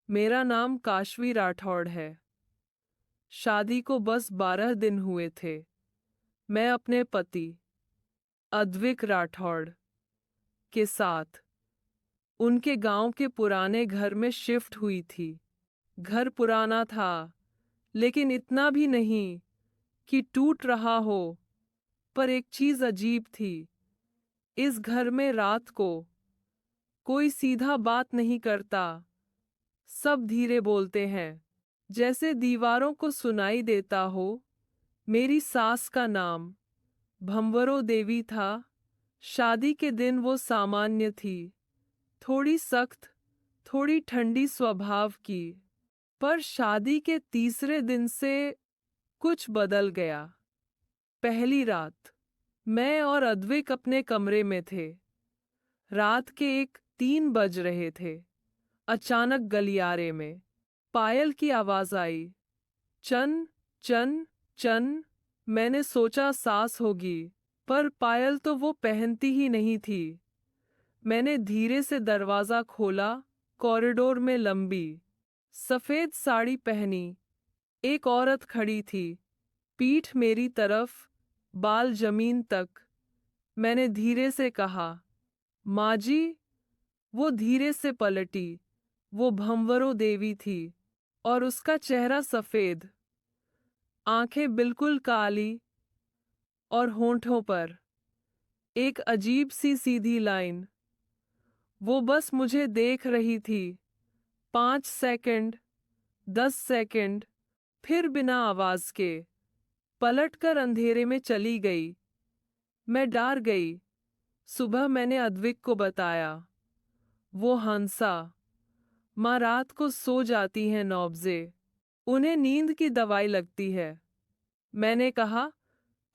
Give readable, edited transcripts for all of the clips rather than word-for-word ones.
मेरा नाम काशवी राठौड़ है। शादी को बस 12 दिन हुए थे। मैं अपने पति अद्विक राठौड़ के साथ उनके गांव के पुराने घर में शिफ्ट हुई थी। घर पुराना था, लेकिन इतना भी नहीं कि टूट रहा हो। पर एक चीज अजीब थी। इस घर में रात को कोई सीधा बात नहीं करता। सब धीरे बोलते हैं, जैसे दीवारों को सुनाई देता हो। मेरी सास का नाम भंवरो देवी था। शादी के दिन वो सामान्य थी, थोड़ी सख्त, थोड़ी ठंडी स्वभाव की। पर शादी के तीसरे दिन से कुछ बदल गया। पहली रात मैं और अद्विक अपने कमरे में थे। रात के 1-3 बज रहे थे। अचानक गलियारे में पायल की आवाज आई। चन चन चन। मैंने सोचा सास होगी, पर पायल तो वो पहनती ही नहीं थी। मैंने धीरे से दरवाजा खोला। कॉरिडोर में लंबी सफेद साड़ी पहनी एक औरत खड़ी थी, पीठ मेरी तरफ, बाल जमीन तक। मैंने धीरे से कहा, माँ जी। वो धीरे से पलटी। वो भंवरो देवी थी, और उसका चेहरा सफेद, आंखें बिल्कुल काली, और होंठों पर एक अजीब सी सीधी लाइन। वो बस मुझे देख रही थी। 5 सेकंड, 10 सेकंड, फिर बिना आवाज के पलटकर अंधेरे में चली गई। मैं डर गई। सुबह मैंने अद्विक को बताया। वो हंसा। माँ रात को सो जाती हैं 9 बजे। उन्हें नींद की दवाई लगती है। मैंने कहा,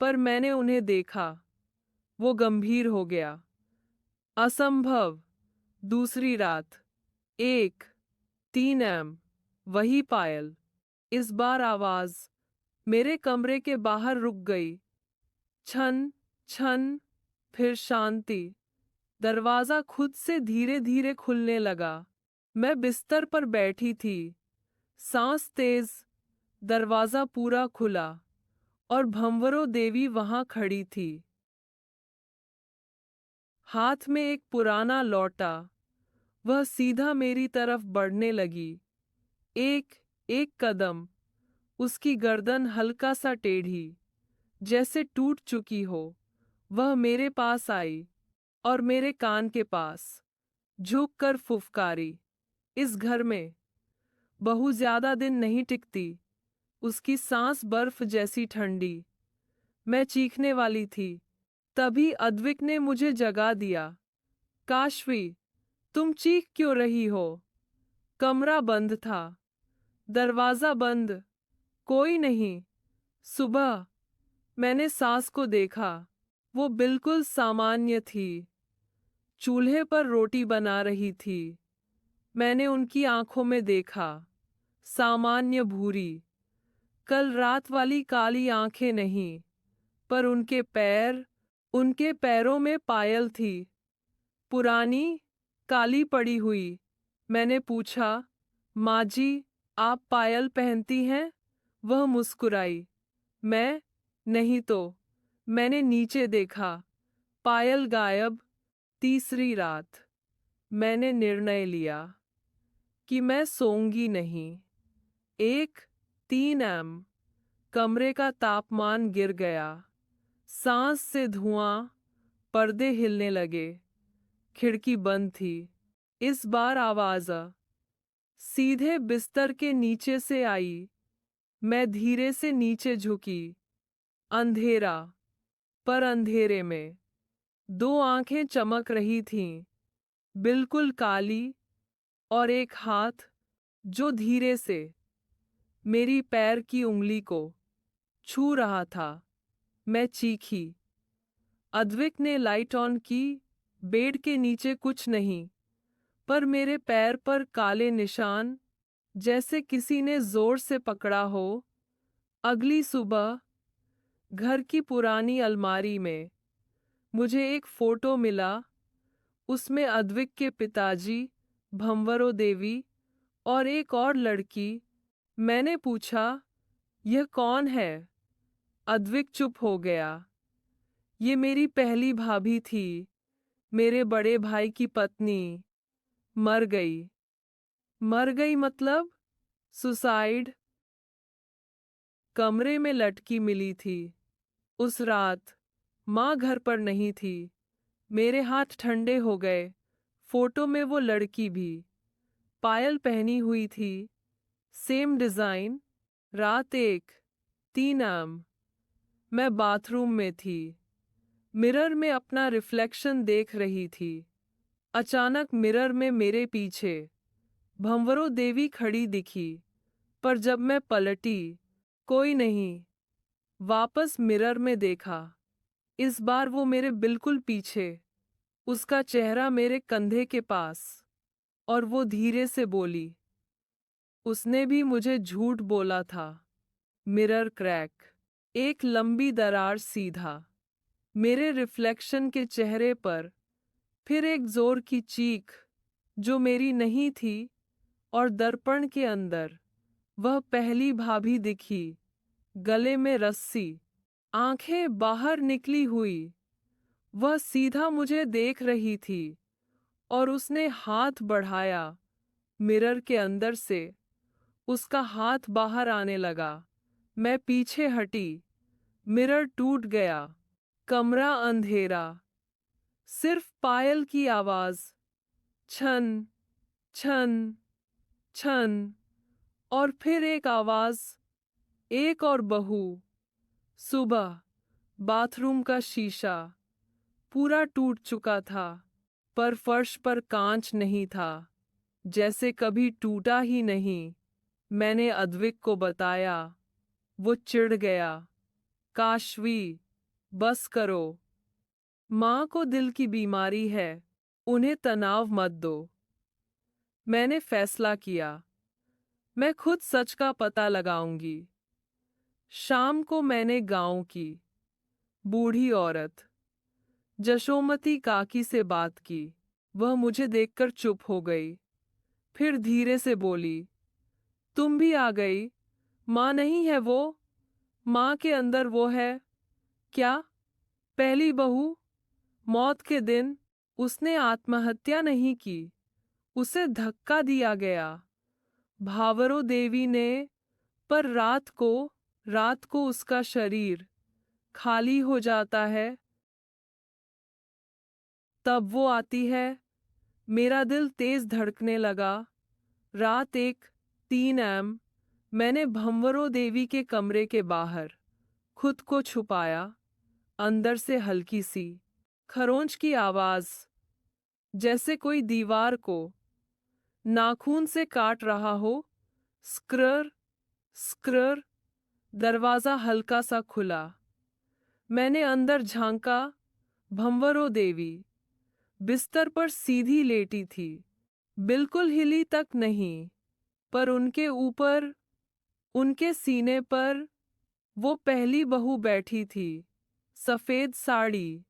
पर मैंने उन्हें देखा। वो गंभीर हो गया। असंभव। दूसरी रात 1-3 वही पायल। इस बार आवाज मेरे कमरे के बाहर रुक गई। छन छन, फिर शांति। दरवाजा खुद से धीरे धीरे खुलने लगा। मैं बिस्तर पर बैठी थी, सांस तेज। दरवाजा पूरा खुला, और भंवरो देवी वहां खड़ी थी, हाथ में एक पुराना लौटा। वह सीधा मेरी तरफ बढ़ने लगी। एक एक कदम। उसकी गर्दन हल्का सा टेढ़ी, जैसे टूट चुकी हो। वह मेरे पास आई, और मेरे कान के पास झुक कर फुफकारी। इस घर में बहू ज्यादा दिन नहीं टिकती। उसकी सांस बर्फ जैसी ठंडी। मैं चीखने वाली थी, तभी अद्विक ने मुझे जगा दिया। काशवी, तुम चीख क्यों रही हो? कमरा बंद था, दरवाजा बंद, कोई नहीं। सुबह मैंने सास को देखा। वो बिल्कुल सामान्य थी, चूल्हे पर रोटी बना रही थी। मैंने उनकी आंखों में देखा, सामान्य भूरी, कल रात वाली काली आंखें नहीं। पर उनके पैरों में पायल थी, पुरानी, काली पड़ी हुई। मैंने पूछा, माँ जी, आप पायल पहनती हैं? वह मुस्कुराई। मैं नहीं तो। मैंने नीचे देखा, पायल गायब। तीसरी रात मैंने निर्णय लिया कि मैं सोऊंगी नहीं। 1-3 कमरे का तापमान गिर गया। सांस से धुआं, पर्दे हिलने लगे। खिड़की बंद थी। इस बार आवाज सीधे बिस्तर के नीचे से आई। मैं धीरे से नीचे झुकी। अंधेरा, पर अंधेरे में 2 आंखें चमक रही थीं, बिल्कुल काली, और एक हाथ जो धीरे से मेरी पैर की उंगली को छू रहा था। मैं चीखी। अद्विक ने लाइट ऑन की। बेड के नीचे कुछ नहीं, पर मेरे पैर पर काले निशान, जैसे किसी ने जोर से पकड़ा हो। अगली सुबह घर की पुरानी अलमारी में मुझे एक फोटो मिला। उसमें अद्विक के पिताजी, भंवरो देवी, और एक और लड़की। मैंने पूछा, यह कौन है? अद्विक चुप हो गया। ये मेरी पहली भाभी थी, मेरे बड़े भाई की पत्नी। मर गई। मर गई मतलब? सुसाइड? कमरे में लटकी मिली थी। उस रात माँ घर पर नहीं थी। मेरे हाथ ठंडे हो गए। फोटो में वो लड़की भी, पायल पहनी हुई थी, सेम डिजाइन। रात 1:03 AM। मैं बाथरूम में थी, मिरर में अपना रिफ्लेक्शन देख रही थी। अचानक मिरर में मेरे पीछे भंवरों देवी खड़ी दिखी, पर जब मैं पलटी, कोई नहीं। वापस मिरर में देखा, इस बार वो मेरे बिल्कुल पीछे, उसका चेहरा मेरे कंधे के पास। और वो धीरे से बोली, उसने भी मुझे झूठ बोला था। मिरर क्रैक, एक लंबी दरार सीधा मेरे रिफ्लेक्शन के चेहरे पर। फिर एक जोर की चीख, जो मेरी नहीं थी, और दर्पण के अंदर वह पहली भाभी दिखी, गले में रस्सी, आंखें बाहर निकली हुई। वह सीधा मुझे देख रही थी और उसने हाथ बढ़ाया। मिरर के अंदर से उसका हाथ बाहर आने लगा। मैं पीछे हटी। मिरर टूट गया। कमरा अंधेरा। सिर्फ पायल की आवाज, छन छन छन। और फिर एक आवाज, एक और बहू। सुबह बाथरूम का शीशा पूरा टूट चुका था, पर फर्श पर कांच नहीं था, जैसे कभी टूटा ही नहीं। मैंने अद्विक को बताया। वो चिढ़ गया। काशवी, बस करो। माँ को दिल की बीमारी है, उन्हें तनाव मत दो। मैंने फैसला किया, मैं खुद सच का पता लगाऊंगी। शाम को मैंने गांव की बूढ़ी औरत जशोमती काकी से बात की। वह मुझे देखकर चुप हो गई, फिर धीरे से बोली, तुम भी आ गई। माँ नहीं है वो? माँ के अंदर वो है क्या, पहली बहू? मौत के दिन उसने आत्महत्या नहीं की, उसे धक्का दिया गया भावरो देवी ने। पर रात को उसका शरीर खाली हो जाता है, तब वो आती है। मेरा दिल तेज धड़कने लगा। रात 1:03 AM। मैंने भंवरों देवी के कमरे के बाहर खुद को छुपाया। अंदर से हल्की सी खरोंच की आवाज, जैसे कोई दीवार को नाखून से काट रहा हो। स्क्रर स्क्रर। दरवाजा हल्का सा खुला। मैंने अंदर झांका। भंवरों देवी बिस्तर पर सीधी लेटी थी, बिल्कुल हिली तक नहीं। पर उनके ऊपर, उनके सीने पर, वो पहली बहू बैठी थी। सफेद साड़ी,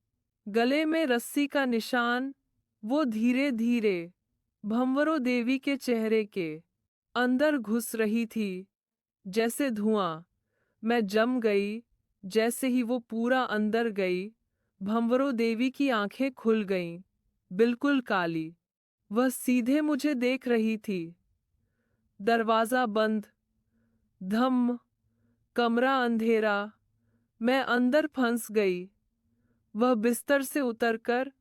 गले में रस्सी का निशान। वो धीरे धीरे भंवरों देवी के चेहरे के अंदर घुस रही थी, जैसे धुआं। मैं जम गई। जैसे ही वो पूरा अंदर गई, भंवरों देवी की आंखें खुल गईं, बिल्कुल काली। वह सीधे मुझे देख रही थी। दरवाजा बंद। धम्म। कमरा अंधेरा। मैं अंदर फंस गई। वह बिस्तर से उतरकर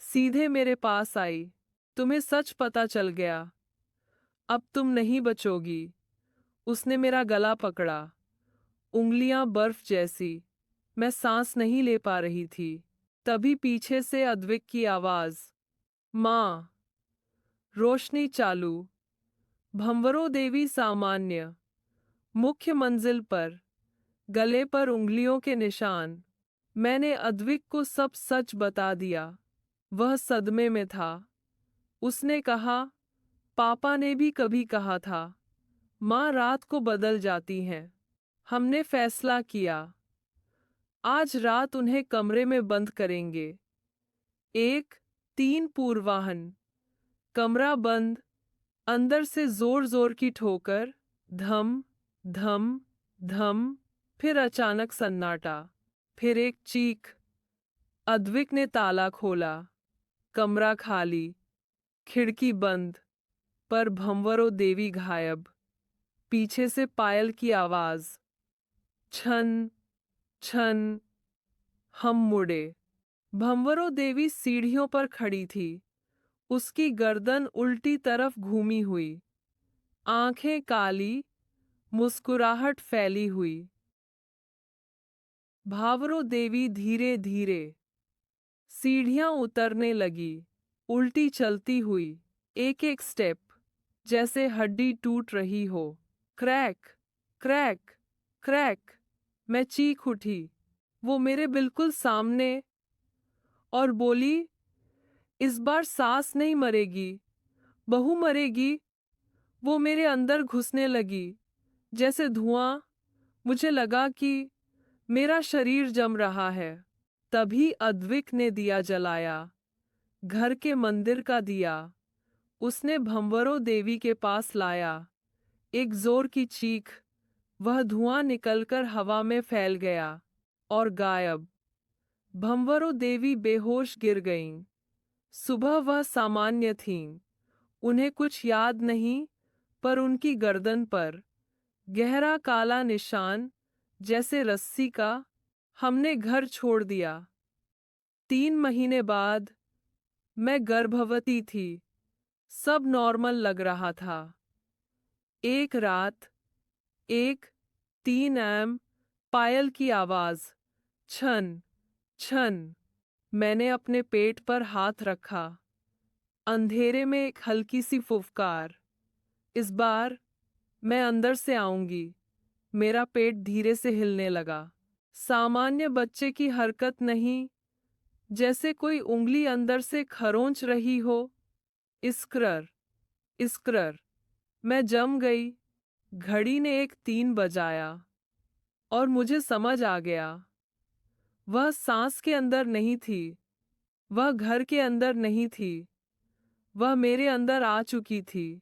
सीधे मेरे पास आई। तुम्हें सच पता चल गया, अब तुम नहीं बचोगी। उसने मेरा गला पकड़ा, उंगलियां बर्फ जैसी। मैं सांस नहीं ले पा रही थी। तभी पीछे से अद्विक की आवाज, माँ। रोशनी चालू। भंवरों देवी सामान्य, मुख्य मंजिल पर, गले पर उंगलियों के निशान। मैंने अद्विक को सब सच बता दिया। वह सदमे में था। उसने कहा, पापा ने भी कभी कहा था, माँ रात को बदल जाती हैं। हमने फैसला किया, आज रात उन्हें कमरे में बंद करेंगे। 1:03 पूर्वाह्न। कमरा बंद। अंदर से जोर जोर की ठोकर, धम धम धम, फिर अचानक सन्नाटा, फिर एक चीख। अद्विक ने ताला खोला। कमरा खाली, खिड़की बंद, पर भंवरो देवी गायब। पीछे से पायल की आवाज, छन छन। हम मुड़े। भंवरो देवी सीढ़ियों पर खड़ी थी, उसकी गर्दन उल्टी तरफ घूमी हुई, आंखें काली, मुस्कुराहट फैली हुई। भावरो देवी धीरे धीरे सीढ़ियां उतरने लगी, उल्टी चलती हुई, एक एक स्टेप, जैसे हड्डी टूट रही हो। Crack crack crack. मैं चीख उठी, वो मेरे बिल्कुल सामने, और बोली, इस बार सास नहीं मरेगी, बहू मरेगी। वो मेरे अंदर घुसने लगी, जैसे धुआं। मुझे लगा कि मेरा शरीर जम रहा है। तभी अद्विक ने दिया जलाया, घर के मंदिर का दिया। उसने भंवरो देवी के पास लाया। एक जोर की चीख, वह धुआं निकलकर हवा में फैल गया और गायब। भंवरो देवी बेहोश गिर गईं। सुबह वह सामान्य थीं, उन्हें कुछ याद नहीं, पर उनकी गर्दन पर गहरा काला निशान, जैसे रस्सी का। हमने घर छोड़ दिया। 3 महीने बाद मैं गर्भवती थी। सब नॉर्मल लग रहा था। एक रात, एक 3 AM, पायल की आवाज, छन छन। मैंने अपने पेट पर हाथ रखा। अंधेरे में एक हल्की सी फुफकार, इस बार मैं अंदर से आऊंगी। मेरा पेट धीरे से हिलने लगा। सामान्य बच्चे की हरकत नहीं, जैसे कोई उंगली अंदर से खरोंच रही हो। इस्क्रर इस्क्रर। मैं जम गई। घड़ी ने एक 3 बजाया और मुझे समझ आ गया। वह सांस के अंदर नहीं थी, वह घर के अंदर नहीं थी, वह मेरे अंदर आ चुकी थी।